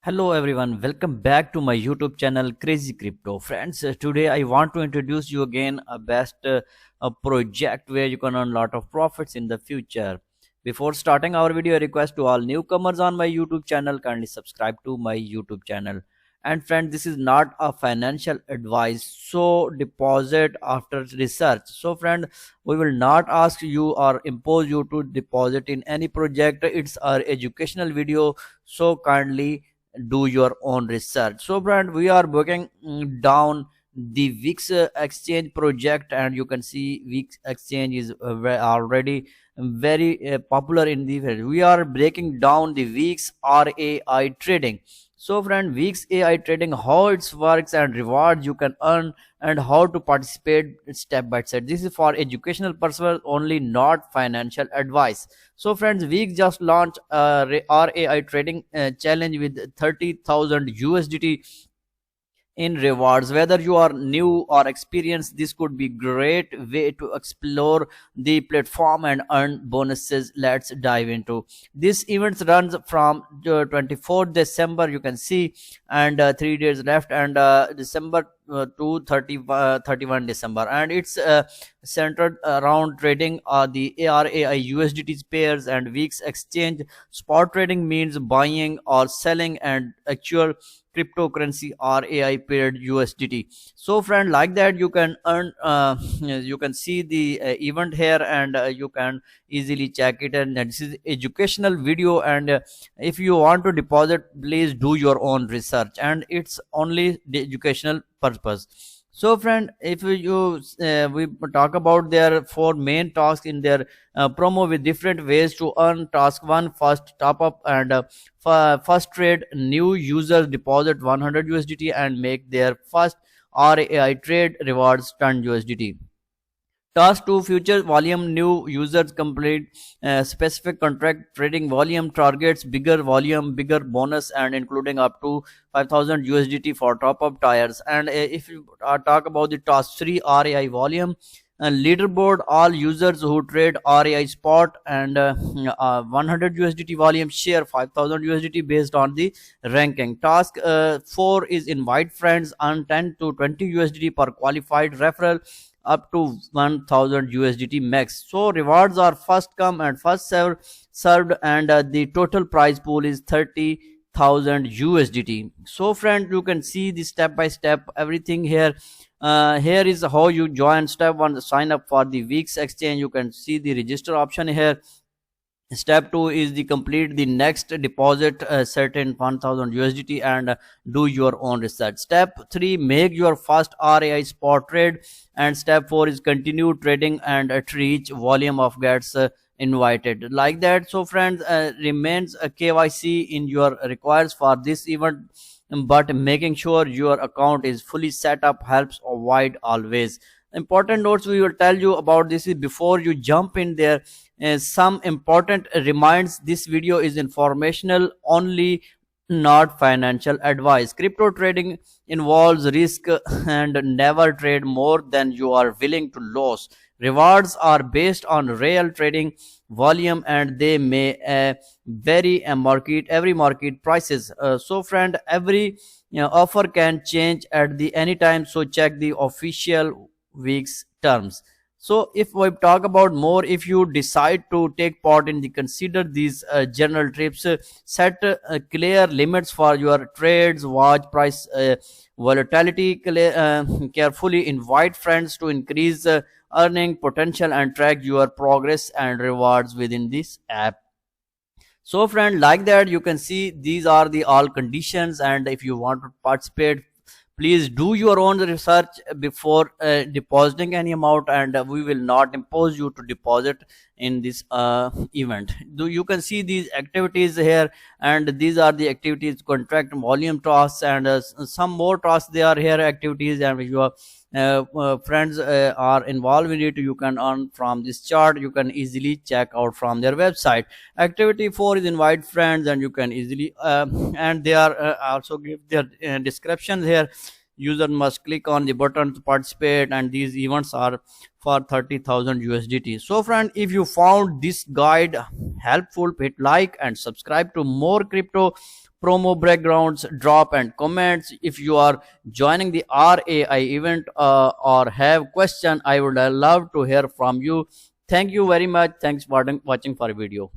Hello everyone, welcome back to my YouTube channel Crazy Crypto. Friends, today I want to introduce you again a best a project where you can earn a lot of profits in the future. Before starting our video, I request to all newcomers on my YouTube channel kindly subscribe to my YouTube channel. And friend, this is not a financial advice, so deposit after research. So friend, we will not ask you or impose you to deposit in any project. It's our educational video, so kindly do your own research. So brand, we are working down the Wix exchange project, and you can see Wix exchange is already very popular in the world. We are breaking down the Wix RAI trading. So friend, Wix AI trading, how it works and rewards you can earn, and how to participate step by step. This is for educational purposes only, not financial advice. So friends, Week just launched a RAI trading challenge with 30,000 USDT in rewards. Whether you are new or experienced, this could be great way to explore the platform and earn bonuses. Let's dive into this. Event runs from 24th December, you can see, and 3 days left, and December to 31 December, and it's centered around trading the ARAI USDT pairs and weeks exchange. Spot trading means buying or selling and actual cryptocurrency or AI paired USDT. So friend, like that you can earn you can see the event here, and you can easily check it. And this is educational video, and if you want to deposit, please do your own research, and it's only the educational purpose. So friend, if you we talk about their four main tasks in their promo with different ways to earn. Task 1, first top up, and first trade. New users deposit 100 USDT and make their first RAI trade, rewards 10 USDT. Task 2, future volume. New users complete specific contract trading volume targets, bigger volume, bigger bonus, and including up to 5,000 USDT for top up tires. And if you talk about the task 3, RAI volume, leaderboard. All users who trade RAI spot and 100 USDT volume share 5,000 USDT based on the ranking. Task 4 is invite friends, earn 10 to 20 USDT per qualified referral, up to 1000 USDT max. So rewards are first come and first served, and the total prize pool is 30,000 USDT. So friend, you can see the step by step everything here. Here is how you join. Step 1, sign up for the Weeks exchange. You can see the register option here. Step 2 is the complete the next deposit certain 1000 USDT, and do your own research. Step 3, make your first RAI spot trade, and step 4 is continue trading and reach volume of gets invited, like that. So friends, remains a KYC in your requires for this event, but making sure your account is fully set up helps avoid always. Important notes we will tell you about this is before you jump in there. Some important reminds, this video is informational only, not financial advice. Crypto trading involves risk, and never trade more than you are willing to lose. Rewards are based on real trading volume, and they may vary a market every market prices. So friend, every offer can change at the any time, so check the official Weeks terms. So if we talk about more, if you decide to take part in the consider these general trips, set clear limits for your trades, watch price volatility carefully, invite friends to increase earning potential, and track your progress and rewards within this app. So friend, like that you can see these are the all conditions, and if you want to participate, please do your own research before depositing any amount, and we will not impose you to deposit in this event. You can see these activities here, and these are the activities: contract volume tasks, and some more tasks they are here activities. And if your friends are involved in it, you can earn from this chart. You can easily check out from their website. Activity 4 is invite friends, and you can easily and they are also give their descriptions here. User must click on the button to participate, and these events are for 30,000 USDT. So friend, if you found this guide helpful, hit like and subscribe to more crypto promo backgrounds. Drop and comments if you are joining the RAI event or have question. I would love to hear from you. Thank you very much. Thanks for watching for video.